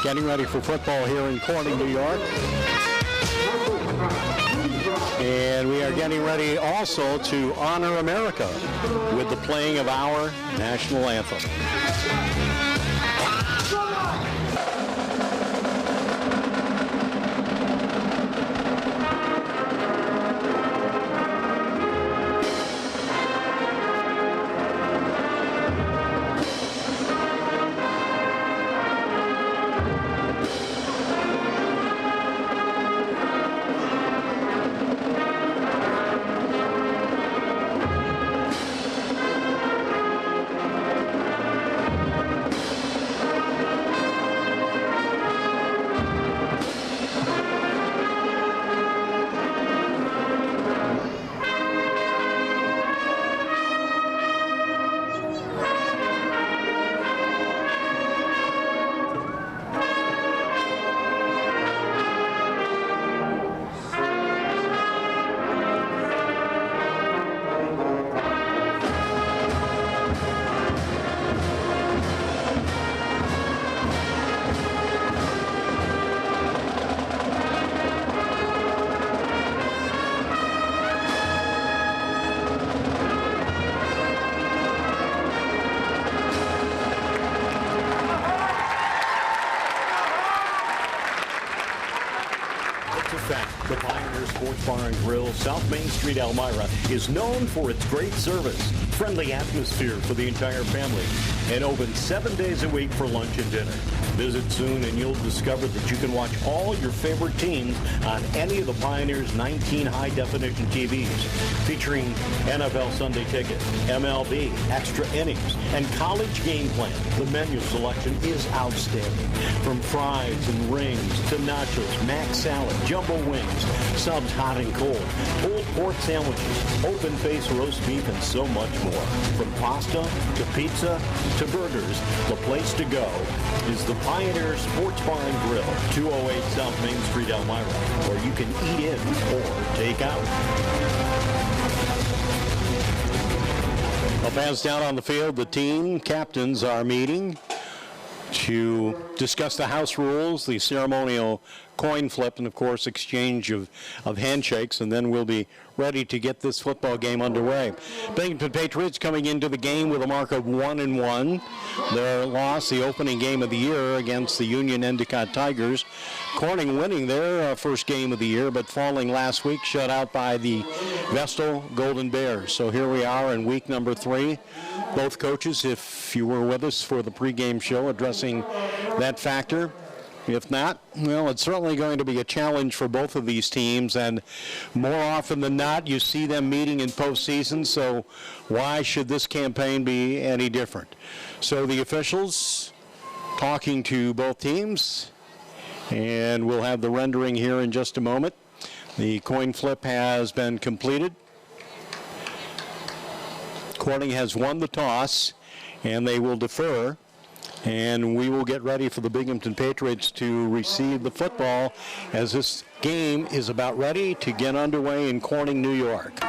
Getting ready for football here in Corning, New York. And we are getting ready also to honor America with the playing of our national anthem. The Pioneer Sports Bar and Grill, South Main Street, Elmira, is known for its great service, friendly atmosphere for the entire family, and open 7 days a week for lunch and dinner. Visit soon and you'll discover that you can watch all your favorite teams on any of the Pioneer's 19 high-definition TVs, featuring NFL Sunday Ticket, MLB, extra innings, and college game plan. The menu selection is outstanding. From fries and rings to nachos, mac salad, jumbo wings, subs hot and cold, pulled pork sandwiches, open-faced roast beef, and so much more. From pasta to pizza to burgers, the place to go is the Pioneer Sports Bar and Grill, 208 South Main Street, Elmira, where you can eat in or take out. Well, fans down on the field, the team captains are meeting to discuss the house rules, the ceremonial coin flip, and of course exchange of handshakes, and then we'll be ready to get this football game underway. Binghamton Patriots coming into the game with a mark of 1-1. Their loss, the opening game of the year against the Union Endicott Tigers. Corning winning their first game of the year, but falling last week, shut out by the Vestal Golden Bears. So here we are in week number 3. Both coaches, if you were with us for the pregame show, addressing that factor. If not, well, it's certainly going to be a challenge for both of these teams, and more often than not, you see them meeting in postseason, so why should this campaign be any different? So the officials talking to both teams, and we'll have the rendering here in just a moment. The coin flip has been completed. Corning has won the toss, and they will defer. And we will get ready for the Binghamton Patriots to receive the football as this game is about ready to get underway in Corning, New York.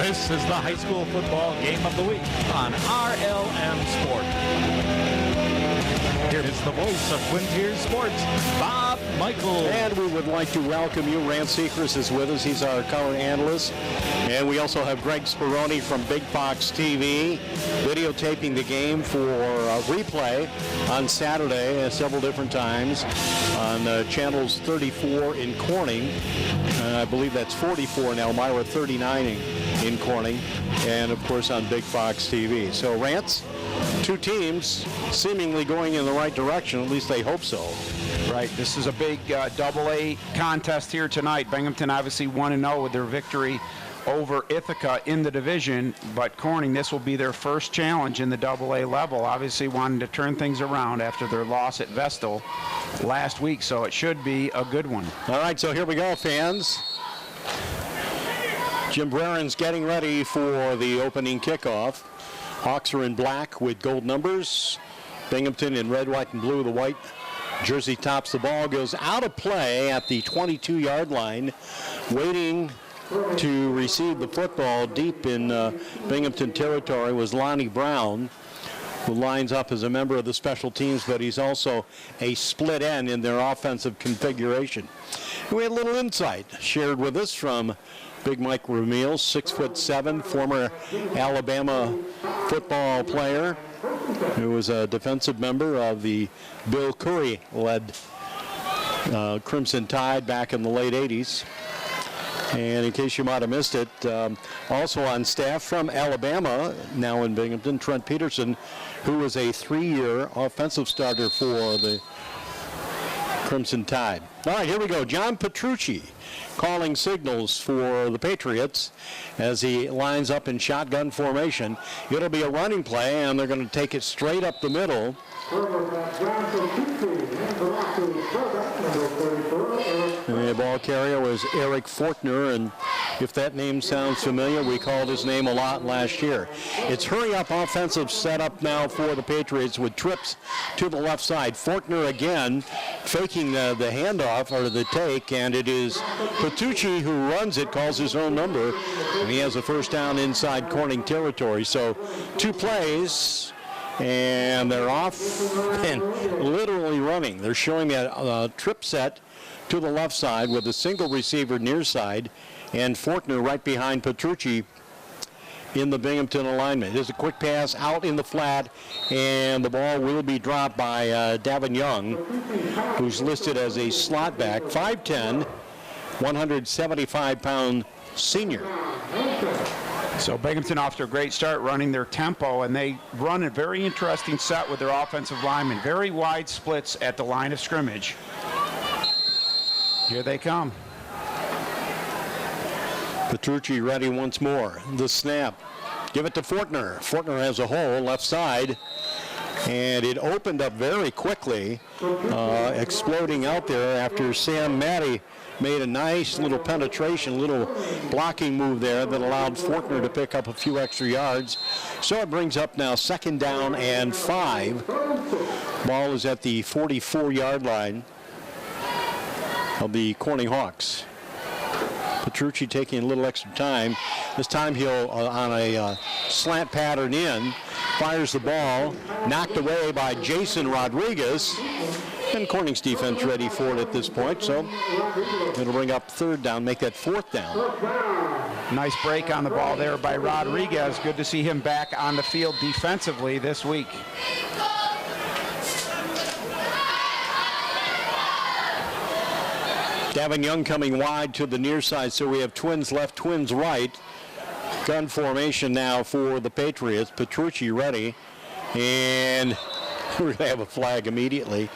This is the high school football game of the week on RLM Sport. Here is the voice of Quintier Sports, Bob Michael. And we would like to welcome you. Rand Seacrest is with us. He's our color analyst. And we also have Greg Speroni from Big Fox TV videotaping the game for replay on Saturday several different times on channels 34 in Corning. I believe that's 44 in Elmira, 39 in Corning, and of course on Big Fox TV. So Rance, two teams seemingly going in the right direction, at least they hope so. Right, this is a big double-A contest here tonight. Binghamton obviously 1-0 with their victory over Ithaca in the division, but Corning, this will be their first challenge in the double-A level, obviously wanting to turn things around after their loss at Vestal last week, so it should be a good one. All right, so here we go, fans. Jim Breren's getting ready for the opening kickoff. Hawks are in black with gold numbers. Binghamton in red, white, and blue. The white jersey tops. The ball goes out of play at the 22-yard line, waiting to receive the football deep in Binghamton territory was Lonnie Brown, who lines up as a member of the special teams, but he's also a split end in their offensive configuration. We had a little insight shared with us from Big Mike Ramil, 6'7", former Alabama football player, who was a defensive member of the Bill Curry-led Crimson Tide back in the late 80s. And in case you might have missed it, also on staff from Alabama, now in Binghamton, Trent Peterson, who was a 3-year offensive starter for the Crimson Tide. All right, here we go. John Petrucci calling signals for the Patriots as he lines up in shotgun formation. It'll be a running play, and they're going to take it straight up the middle. And the ball carrier was Eric Fortner, and if that name sounds familiar, we called his name a lot last year. It's hurry-up offensive setup now for the Patriots with trips to the left side. Fortner again faking the handoff or the take, and it is Petrucci who runs it, calls his own number, and he has a first down inside Corning territory. So 2 plays, and they're off and literally running. They're showing that trip set to the left side with a single receiver near side, and Fortner right behind Petrucci in the Binghamton alignment. There's a quick pass out in the flat, and the ball will be dropped by Davin Young, who's listed as a slot back, 5'10", 175-pound senior. So Binghamton off to a great start running their tempo, and they run a very interesting set with their offensive linemen. Very wide splits at the line of scrimmage. Here they come. Petrucci ready once more. The snap. Give it to Fortner. Fortner has a hole left side, and it opened up very quickly, exploding out there after Sam Matty made a nice little penetration, little blocking move there that allowed Fortner to pick up a few extra yards. So it brings up now 2nd down and 5. Ball is at the 44-yard line of the Corning Hawks. Petrucci taking a little extra time. This time he'll, on a slant pattern in, fires the ball, knocked away by Jason Rodriguez. And Corning's defense ready for it at this point, so it'll bring up 3rd down, make that 4th down. Nice break on the ball there by Rodriguez. Good to see him back on the field defensively this week. Davin Young coming wide to the near side, so we have twins left, twins right. Gun formation now for the Patriots. Petrucci ready, and we're going to have a flag immediately.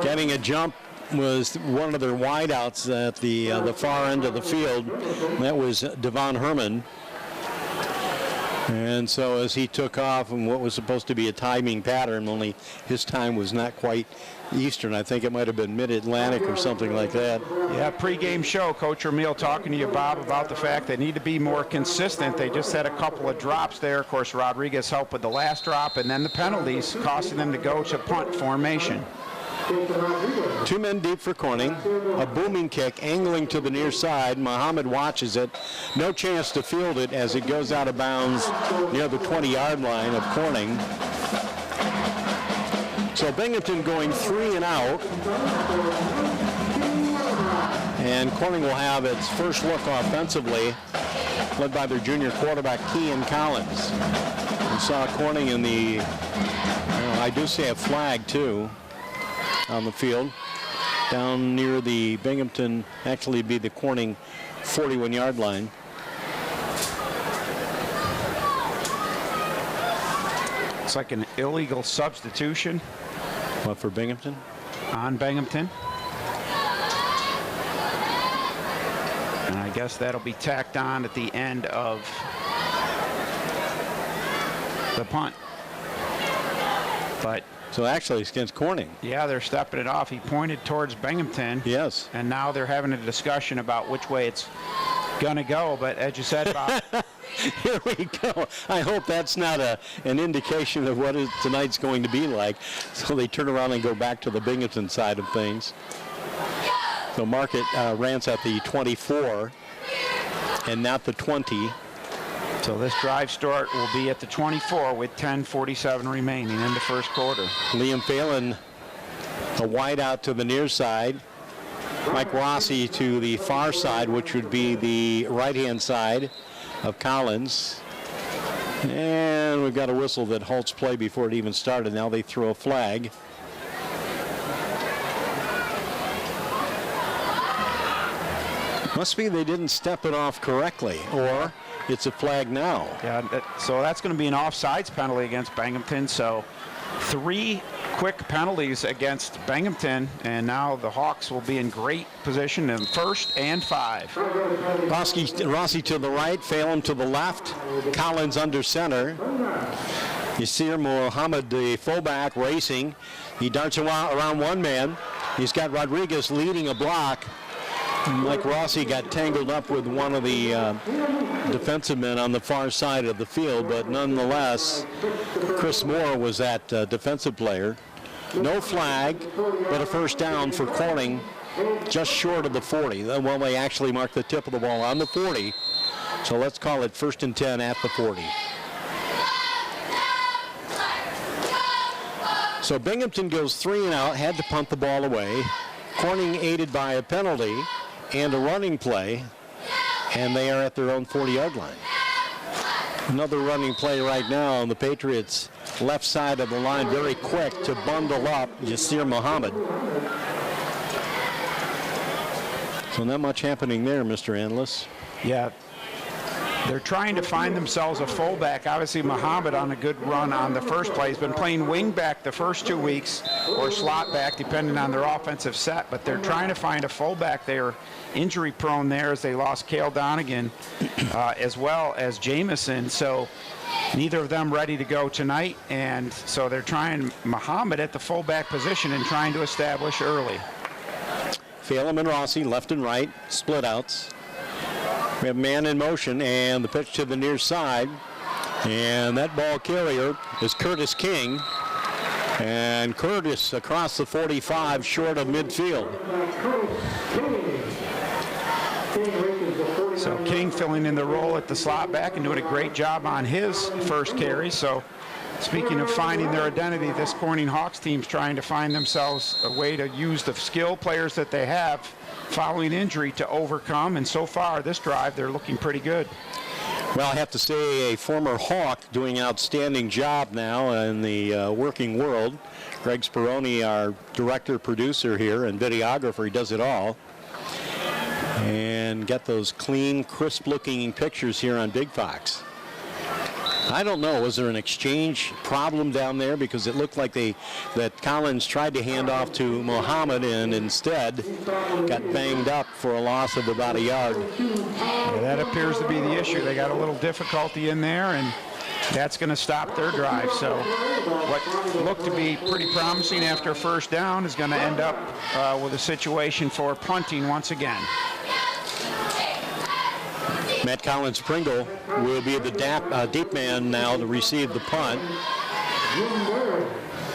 Getting a jump was one of their wideouts at the far end of the field. That was Devon Herman. And so as he took off in what was supposed to be a timing pattern, only his time was not quite Eastern. I think it might have been Mid-Atlantic or something like that. Yeah, pregame show, Coach Ramil talking to you, Bob, about the fact they need to be more consistent. They just had a couple of drops there. Of course, Rodriguez helped with the last drop, and then the penalties costing them to go to punt formation. 2 men deep for Corning. A booming kick angling to the near side. Muhammad watches it. No chance to field it as it goes out of bounds near the 20-yard line of Corning. So Binghamton going 3 and out. And Corning will have its first look offensively, led by their junior quarterback, Kean Collins. We saw Corning in the, I do see a flag too, on the field down near the Binghamton, actually be the Corning 41-yard line. It's like an illegal substitution. What, for Binghamton? On Binghamton. And I guess that'll be tacked on at the end of the punt. But so actually it's against Corning. yeah, they're stepping it off. He pointed towards Binghamton. Yes. And now they're having a discussion about which way it's going to go. But as you said, Bob, Here we go. I hope that's not an indication of what tonight's going to be like. So they turn around and go back to the Binghamton side of things. So Market Rance at the 24 and not the 20. So this drive start will be at the 24 with 10:47 remaining in the first quarter. Liam Phelan, a wide out to the near side. Mike Rossi to the far side, which would be the right-hand side of Collins. And we've got a whistle that halts play before it even started. Now they throw a flag. Must be they didn't step it off correctly, or it's a flag now. Yeah, so that's going to be an offsides penalty against Binghamton. So 3 quick penalties against Binghamton, and now the Hawks will be in great position in 1st and 5. Rossi to the right, Phelan to the left, Collins under center. Yasir Mohammed, the fullback, racing. He darts around one man. He's got Rodriguez leading a block. Mike Rossi got tangled up with one of the defensive men on the far side of the field, but nonetheless, Chris Moore was that defensive player. No flag, but a first down for Corning, just short of the 40. Well, they actually marked the tip of the ball on the 40, so let's call it 1st and 10 at the 40. So Binghamton goes 3 and out, had to punt the ball away. Corning aided by a penalty and a running play, and they are at their own 40-yard line. Another running play right now on the Patriots' left side of the line, very quick to bundle up Yasir Mohammed. So not much happening there, Mr. Analyst. Yeah. They're trying to find themselves a fullback. Obviously, Muhammad on a good run on the first play. He's been playing wing back the first 2 weeks or slot back, depending on their offensive set. But they're trying to find a fullback. They're injury prone there as they lost Cale Donegan as well as Jamison. So neither of them ready to go tonight. And so they're trying Muhammad at the fullback position and trying to establish early. Phelan and Rossi, left and right, split outs. We have man in motion, and the pitch to the near side. And that ball carrier is Curtis King. And Curtis across the 45, short of midfield. So King filling in the role at the slot back and doing a great job on his first carry. So speaking of finding their identity, this Corning Hawks team's trying to find themselves a way to use the skill players that they have following injury to overcome, and so far this drive they're looking pretty good. Well, I have to say a former Hawk doing an outstanding job now in the working world. Greg Speroni, our director, producer here, and videographer, he does it all. And get those clean, crisp-looking pictures here on Big Fox. I don't know, was there an exchange problem down there? Because it looked like that Collins tried to hand off to Muhammad and instead got banged up for a loss of about a yard. Yeah, that appears to be the issue. They got a little difficulty in there, and that's going to stop their drive. So what looked to be pretty promising after a first down is going to end up with a situation for punting once again. Matt Collins-Pringle will be the deep man now to receive the punt.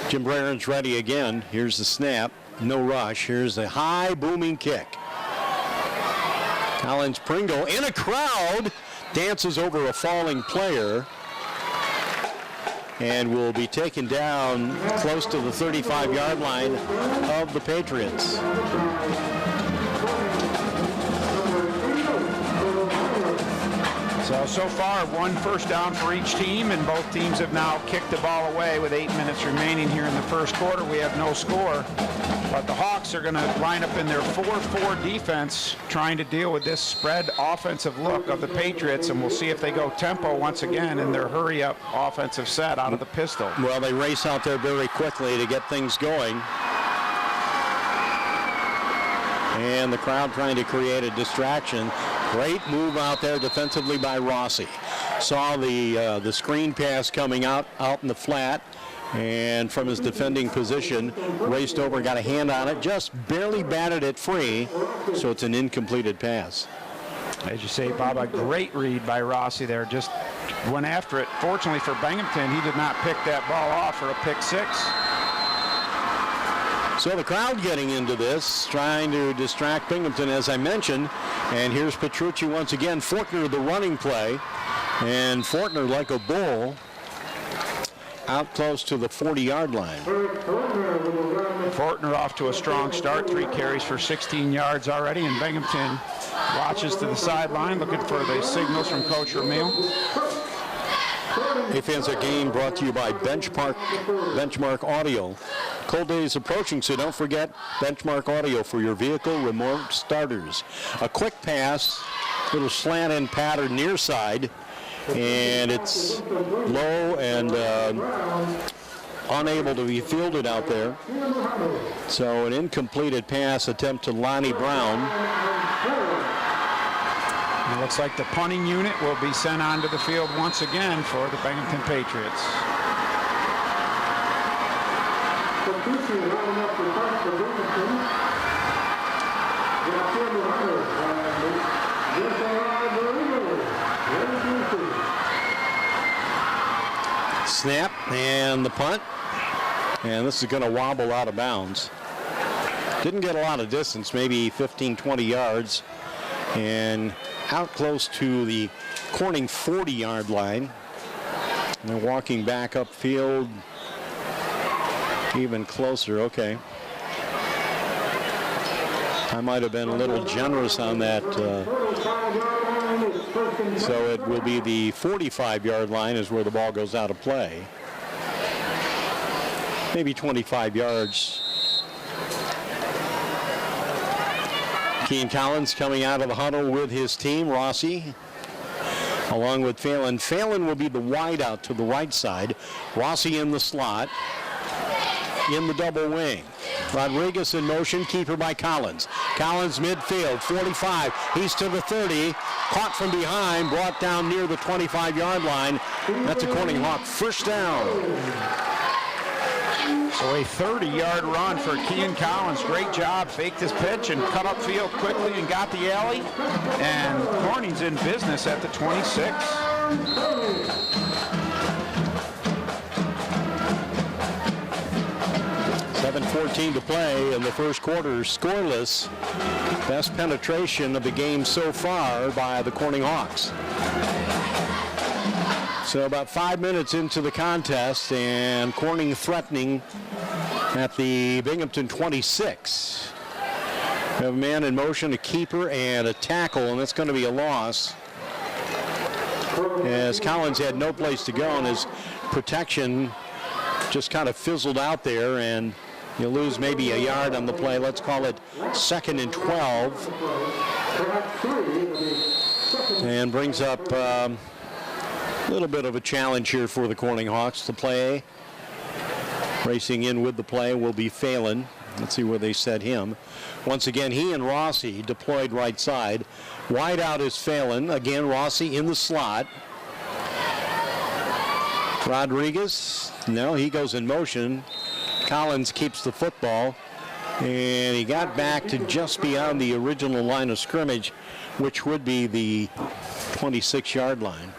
Jim Breren's ready again. Here's the snap. No rush. Here's a high booming kick. Collins-Pringle in a crowd dances over a falling player and will be taken down close to the 35-yard line of the Patriots. So far, 1 first down for each team, and both teams have now kicked the ball away with 8 minutes remaining here in the first quarter. We have no score, but the Hawks are going to line up in their 4-4 defense, trying to deal with this spread offensive look of the Patriots, and we'll see if they go tempo once again in their hurry-up offensive set out of the pistol. Well, they race out there very quickly to get things going. And the crowd trying to create a distraction. Great move out there defensively by Rossi. Saw the screen pass coming out in the flat, and from his defending position, raced over, got a hand on it, just barely batted it free, so it's an incompleted pass. As you say, Bob, a great read by Rossi there. Just went after it. Fortunately for Binghamton, he did not pick that ball off for a pick 6. So the crowd getting into this, trying to distract Binghamton, as I mentioned. And here's Petrucci once again. Fortner, the running play. And Fortner, like a bull, out close to the 40-yard line. Fortner off to a strong start. 3 carries for 16 yards already. And Binghamton watches to the sideline, looking for the signals from Coach Ramil. Hey fans, our game brought to you by Benchmark Audio. Cold days approaching, so don't forget Benchmark Audio for your vehicle remote starters. A quick pass, little slant and pattern near side, and it's low and unable to be fielded out there. So an incompleted pass attempt to Lonnie Brown. It looks like the punting unit will be sent onto the field once again for the Binghamton Patriots. Snap and the punt. And this is going to wobble out of bounds. Didn't get a lot of distance, maybe 15, 20 yards. And out close to the Corning 40-yard line. And they're walking back upfield even closer. Okay. I might have been a little generous on that. So it will be the 45-yard line is where the ball goes out of play. Maybe 25 yards. Keane Collins coming out of the huddle with his team, Rossi, along with Phelan. Phelan will be the wide out to the right side. Rossi in the slot, in the double wing. Rodriguez in motion, keeper by Collins. Collins midfield, 45. He's to the 30. Caught from behind, brought down near the 25-yard line. That's a Corning Hawk first down. So a 30-yard run for Kean Collins. Great job. Faked his pitch and cut upfield quickly and got the alley. And Corning's in business at the 26. 7:14 to play in the first quarter, scoreless. Best penetration of the game so far by the Corning Hawks. So about 5 minutes into the contest, and Corning threatening at the Binghamton 26. We have a man in motion, a keeper, and a tackle, and that's going to be a loss, as Collins had no place to go, and his protection just kind of fizzled out there, and you lose maybe a yard on the play. Let's call it 2nd and 12. And brings up a little bit of a challenge here for the Corning Hawks. The play, racing in with the play, will be Phelan. Let's see where they set him. Once again, he and Rossi deployed right side. Wide out is Phelan. Again, Rossi in the slot. Rodriguez, no, he goes in motion. Collins keeps the football, and he got back to just beyond the original line of scrimmage, which would be the 26-yard line.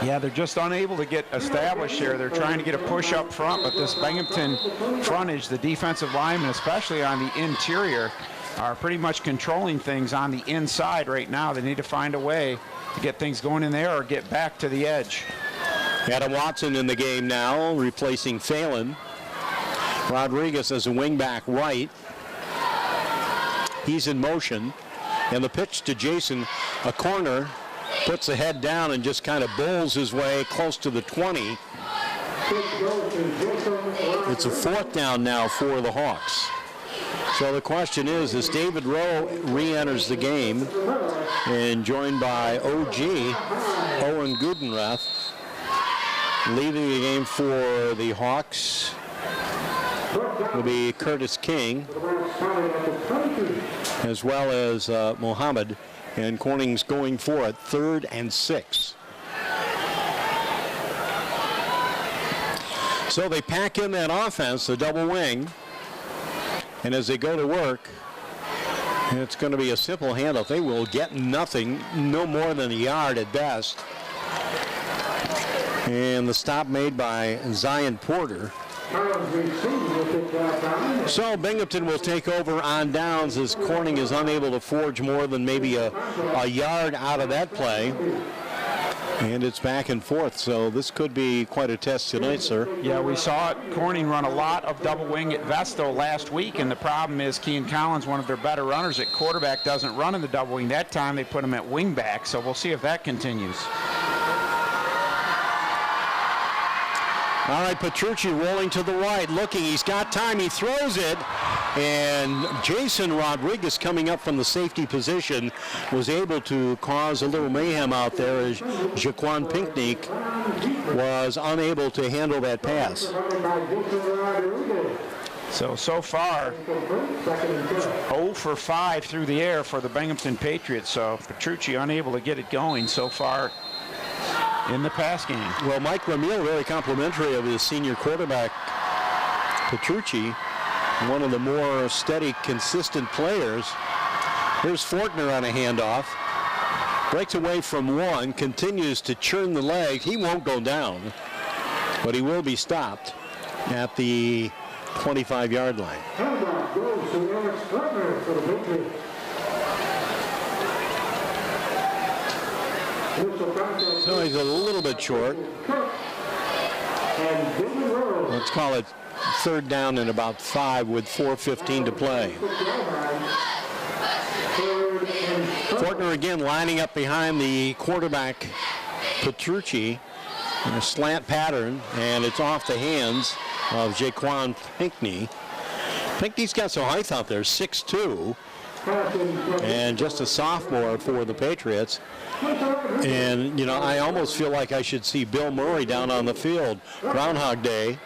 Yeah, they're just unable to get established here. They're trying to get a push up front, but this Binghamton frontage, the defensive linemen, especially on the interior, are pretty much controlling things on the inside right now. They need to find a way to get things going in there or get back to the edge. Adam Watson in the game now, replacing Phelan. Rodriguez as a wingback right. He's in motion. And the pitch to Jason, a corner, puts the head down and just kind of bowls his way close to the 20. It's a 4th down now for the Hawks. So the question is, as David Rowe re-enters the game and joined by OG, Owen Gudenrath, leading the game for the Hawks will be Curtis King, as well as Mohammed, and Corning's going for it, 3rd and 6. So they pack in that offense, the double wing, and as they go to work, It's going to be a simple handoff. They will get nothing, no more than a yard at best. And the stop made by Zion Porter. So Binghamton will take over on downs as Corning is unable to forge more than maybe a yard out of that play. And it's back and forth, so this could be quite a test tonight, sir. Yeah, we saw Corning run a lot of double wing at Vesto last week, and the problem is Kean Collins, one of their better runners at quarterback, doesn't run in the double wing. That time they put him at wing back, so we'll see if that continues. All right, Petrucci rolling to the right, looking. He's got time. He throws it. And Jason Rodriguez, coming up from the safety position, was able to cause a little mayhem out there as Jaquan Pinckney was unable to handle that pass. So far, 0 for 5 through the air for the Binghamton Patriots. So Petrucci unable to get it going so far in the pass game. Well, Mike Ramil, very complimentary of his senior quarterback, Petrucci, one of the more steady, consistent players. Here's Fortner on a handoff. Breaks away from one, continues to churn the leg. He won't go down, but he will be stopped at the 25-yard line. So he's a little bit short. Let's call it third down and about 5 with 4:15 to play. Fortner again lining up behind the quarterback Petrucci in a slant pattern, and it's off the hands of Jaquan Pinckney. Pinckney's got some height out there, 6'2", and just a sophomore for the Patriots. And, you know, I almost feel like I should see Bill Murray down on the field. Groundhog Day,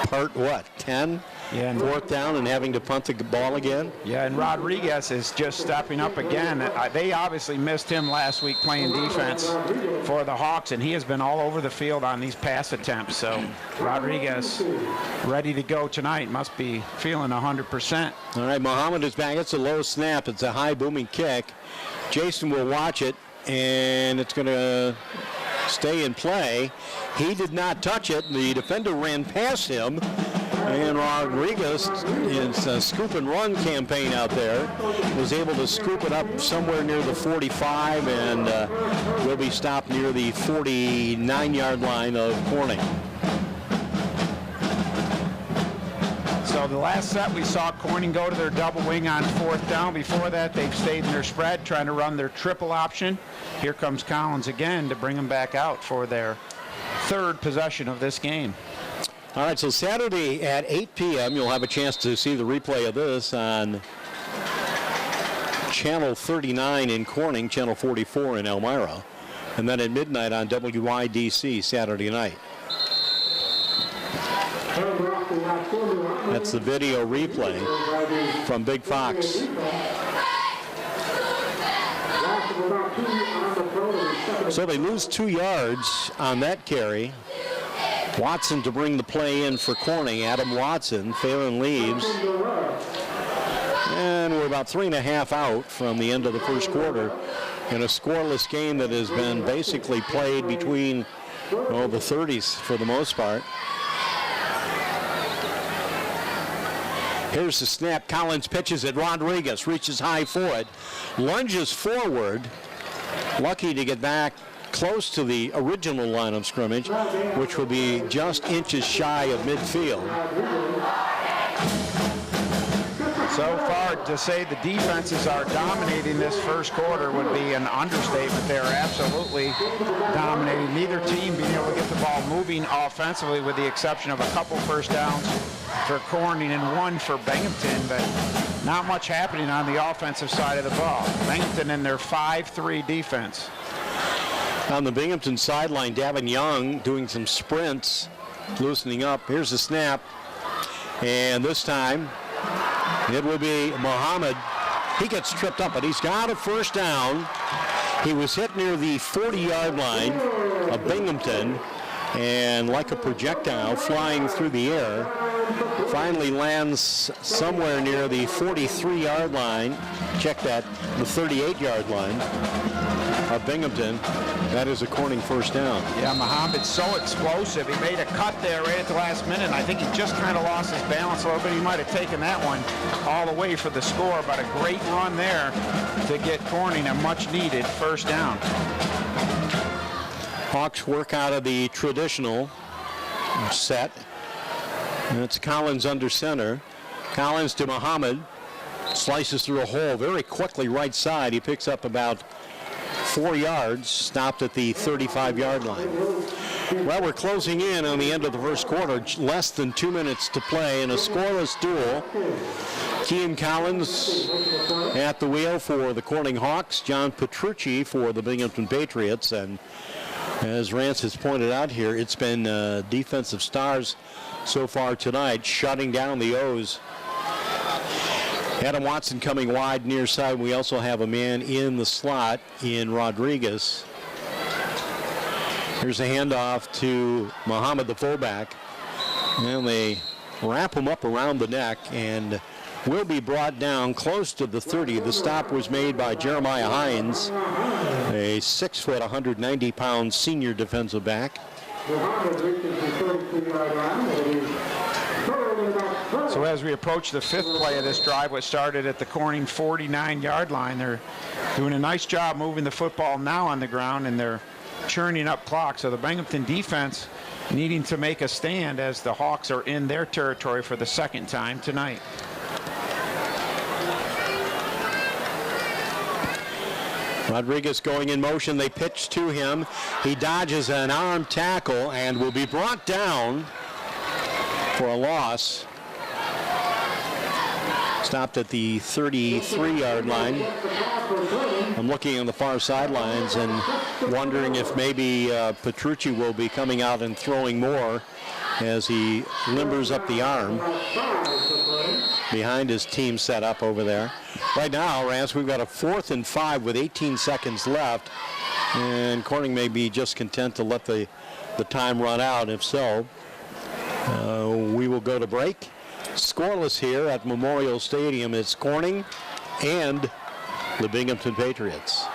part what, 10? Yeah, and fourth down and having to punt the ball again. Yeah, and Rodriguez is just stepping up again. They obviously missed him last week playing defense for the Hawks, and he has been all over the field on these pass attempts. So Rodriguez ready to go tonight. Must be feeling 100%. All right, Muhammad is back. It's a low snap. It's a high booming kick. Jason will watch it, and it's going to stay in play. He did not touch it. The defender ran past him. And Rodriguez, in a scoop and run campaign out there, was able to scoop it up somewhere near the 45 and will be stopped near the 49-yard line of Corning. So the last set we saw Corning go to their double wing on fourth down. Before that, they've stayed in their spread, trying to run their triple option. Here comes Collins again to bring them back out for their third possession of this game. All right, so Saturday at 8 p.m., you'll have a chance to see the replay of this on Channel 39 in Corning, Channel 44 in Elmira, and then at midnight on WIDC Saturday night. That's the video replay from Big Fox. So they lose 2 yards on that carry. Watson to bring the play in for Corning. Adam Watson. Phelan leaves. And we're about 3.5 out from the end of the first quarter in a scoreless game that has been basically played between the 30s for the most part. Here's the snap. Collins pitches it. Rodriguez reaches high for it. Lunges forward. Lucky to get back close to the original line of scrimmage, which will be just inches shy of midfield. So far, to say the defenses are dominating this first quarter would be an understatement. They are absolutely dominating. Neither team being able to get the ball moving offensively, with the exception of a couple first downs for Corning and one for Binghamton, but not much happening on the offensive side of the ball. Binghamton in their 5-3 defense. On the Binghamton sideline, Davin Young doing some sprints, loosening up. Here's the snap. And this time, it will be Muhammad. He gets tripped up, but he's got a first down. He was hit near the 40-yard line of Binghamton, and like a projectile flying through the air, finally lands somewhere near the 43-yard line. Check that, the 38-yard line of Binghamton. That is a Corning first down. Yeah, Muhammad's so explosive. He made a cut there right at the last minute, and I think he just kind of lost his balance a little bit. He might have taken that one all the way for the score, but a great run there to get Corning a much-needed first down. Hawks work out of the traditional set. And it's Collins under center. Collins to Muhammad. Slices through a hole very quickly right side. He picks up about 4 yards, stopped at the 35-yard line. Well, we're closing in on the end of the first quarter. Less than 2 minutes to play in a scoreless duel. Kean Collins at the wheel for the Corning Hawks. John Petrucci for the Binghamton Patriots. And as Rance has pointed out here, it's been defensive stars so far tonight, shutting down the O's. Adam Watson coming wide near side. We also have a man in the slot in Rodriguez. Here's a handoff to Muhammad, the fullback. And they wrap him up around the neck and will be brought down close to the 30. The stop was made by Jeremiah Hines, a 6 foot, 190-pound senior defensive back. So as we approach the fifth play of this drive, which started at the Corning 49-yard line, they're doing a nice job moving the football now on the ground, and they're churning up clock. So the Binghamton defense needing to make a stand as the Hawks are in their territory for the second time tonight. Rodriguez going in motion. They pitch to him. He dodges an arm tackle and will be brought down for a loss. Stopped at the 33-yard line. I'm looking on the far sidelines and wondering if maybe Petrucci will be coming out and throwing more as he limbers up the arm behind his team set up over there. Right now, Rance, we've got a 4th and 5 with 18 seconds left, and Corning may be just content to let the time run out. If so, we will go to break. Scoreless here at Memorial Stadium. It's Corning and the Binghamton Patriots.